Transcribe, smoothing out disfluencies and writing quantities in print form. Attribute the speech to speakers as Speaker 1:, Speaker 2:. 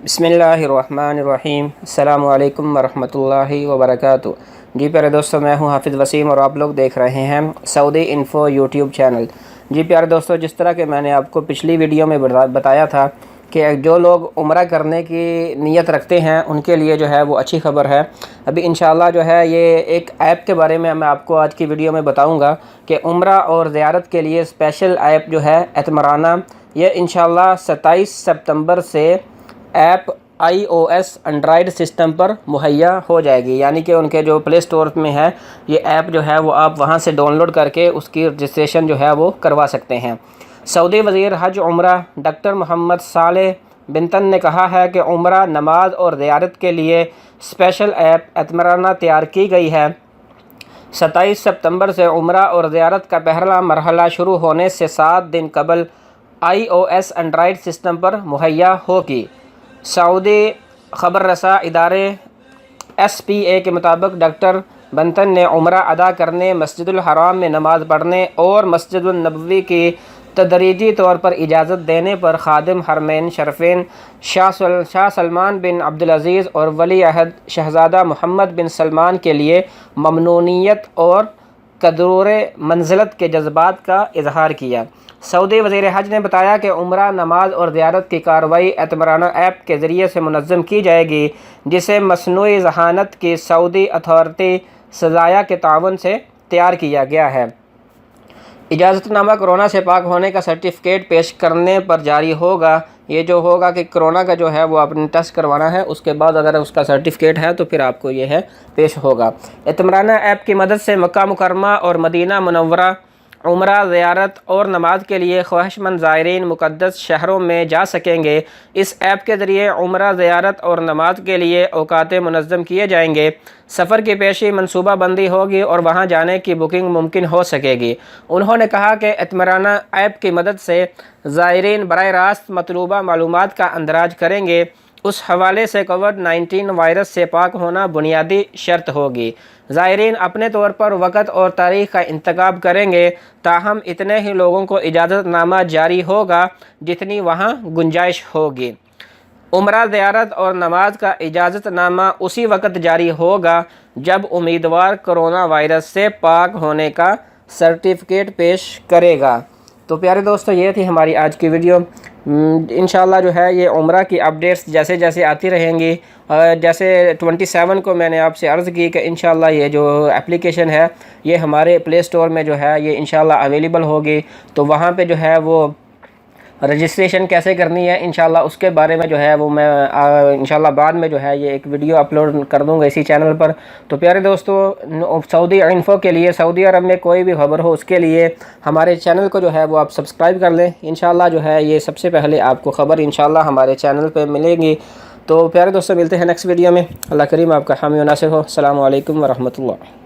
Speaker 1: बिस्मिल्लाहिर्रहमानिर्रहीम। अस्सलामु अलैकुम वरहमतुल्लाहि वबरकातु। जी प्यारे दोस्तों, मैं हूं हाफिज़ वसीम और आप लोग देख रहे हैं सऊदी इन्फो यूट्यूब चैनल। जी प्यारे दोस्तों, जिस तरह के मैंने आपको पिछली वीडियो में बताया था कि जो लोग उम्रा करने की नीयत रखते हैं उनके लिए जो है वो अच्छी खबर है। अभी इंशाल्लाह जो है ये एक ऐप के बारे में मैं आपको आज की वीडियो में बताऊंगा कि उम्रा और ज़ियारत के लिए स्पेशल ऐप जो है एतमराना, ये इंशाल्लाह 27 सितंबर से ऐप iOS एंड्रॉयड सिस्टम पर मुहैया हो जाएगी। यानी कि उनके जो प्ले स्टोर में है ये ऐप जो है वो आप वहां से डाउनलोड करके उसकी रजिस्ट्रेशन जो है वो करवा सकते हैं। सऊदी वज़ीर हज उम्रा डॉक्टर मोहम्मद सालेह बिन ने कहा है कि उम्रा, नमाज और ज़ियारत के लिए स्पेशल ऐप एतमराना तैयार की गई है। 27 सितंबर से उम्रा और ज़ियारत का पहला मरहला शुरू होने से 7 दिन कबल iOS एंड्रॉयड सिस्टम पर मुहैया होगी। सऊदी ख़बर रसा इदारे SPA के मुताबिक डॉक्टर बंतन ने उम्रा अदा करने, मस्जिदुल हराम में नमाज़ पढ़ने और मस्जिदुल नबवी की तदरीजी तौर पर इजाज़त देने पर खादिम हरमैन शरफ़ैन शाह सलमान बिन अब्दुल-अज़ीज़ और वली अहद शहज़ादा मोहम्मद बिन सलमान के लिए ममनूनियत और कदूर मंजिलत के जज्बात का इजहार किया। सऊदी वज़ीर हज ने बताया कि उम्रा, नमाज और ज़ियारत की कार्रवाई एतमराना ऐप के ज़रिए से मुनज़्ज़म की जाएगी, जिसे मसनूई ज़हानत की सऊदी अथॉरिटी सज़ाया के तावन से तैयार किया गया है। इजाज़तनामा कोरोना से पाक होने का सर्टिफिकेट पेश करने पर जारी होगा। ये जो होगा कि कोरोना का जो है वो आपने टेस्ट करवाना है, उसके बाद अगर उसका सर्टिफिकेट है तो फिर आपको ये है पेश होगा। एतमराना ऐप की मदद से मक्का मुकर्रमा और मदीना मुनव्वरा उम्रा, ज़ियारत और नमाज के लिए ख्वाहिशमंद ज़ायरीन मुक़द्दस शहरों में जा सकेंगे। इस ऐप के ज़रिए उम्रा, ज़ियारत और नमाज के लिए औकात मुनज़्ज़म किए जाएंगे। सफ़र की पेशी मनसूबाबंदी होगी और वहां जाने की बुकिंग मुमकिन हो सकेगी। उन्होंने कहा कि एतमराना ऐप की मदद से ज़ायरीन बराह रास्त मतलूबा मालूमात का अंदराज करेंगे। उस हवाले से कोविड-19 वायरस से पाक होना बुनियादी शर्त होगी। ज़ायरीन अपने तौर पर वक़्त और तारीख़ का इंतखाब करेंगे, ताहम इतने ही लोगों को इजाज़तनामा जारी होगा जितनी वहाँ गुंजाइश होगी। उम्रा, ज़ियारत और नमाज का इजाज़तनामा उसी वक़्त जारी होगा जब उम्मीदवार कोरोना वायरस से पाक होने का सर्टिफिकेट पेश करेगा। तो प्यारे दोस्तों, ये थी हमारी आज की वीडियो। इंशाल्लाह जो है ये उम्रा की अपडेट्स जैसे जैसे आती रहेंगी। जैसे 27 को मैंने आपसे अर्ज़ की कि इंशाल्लाह ये जो एप्लीकेशन है ये हमारे प्ले स्टोर में जो है ये इंशाल्लाह अवेलेबल होगी। तो वहाँ पे जो है वो रजिस्ट्रेशन कैसे करनी है इंशाल्लाह उसके बारे में जो है वो मैं इंशाल्लाह बाद में जो है ये एक वीडियो अपलोड कर दूंगा इसी चैनल पर। तो प्यारे दोस्तों, सऊदी इन्फो के लिए, सऊदी अरब में कोई भी खबर हो उसके लिए हमारे चैनल को जो है वो आप सब्सक्राइब कर लें। इंशाल्लाह जो है ये सबसे पहले आपको ख़बर इंशाल्लाह हमारे चैनल पर मिलेगी। तो प्यारे दोस्तों, मिलते हैं नेक्स्ट वीडियो में। अल्लाह करीम आपका हामी व नासिर हो। अस्सलामु अलैकुम वरहमतुल्लाह।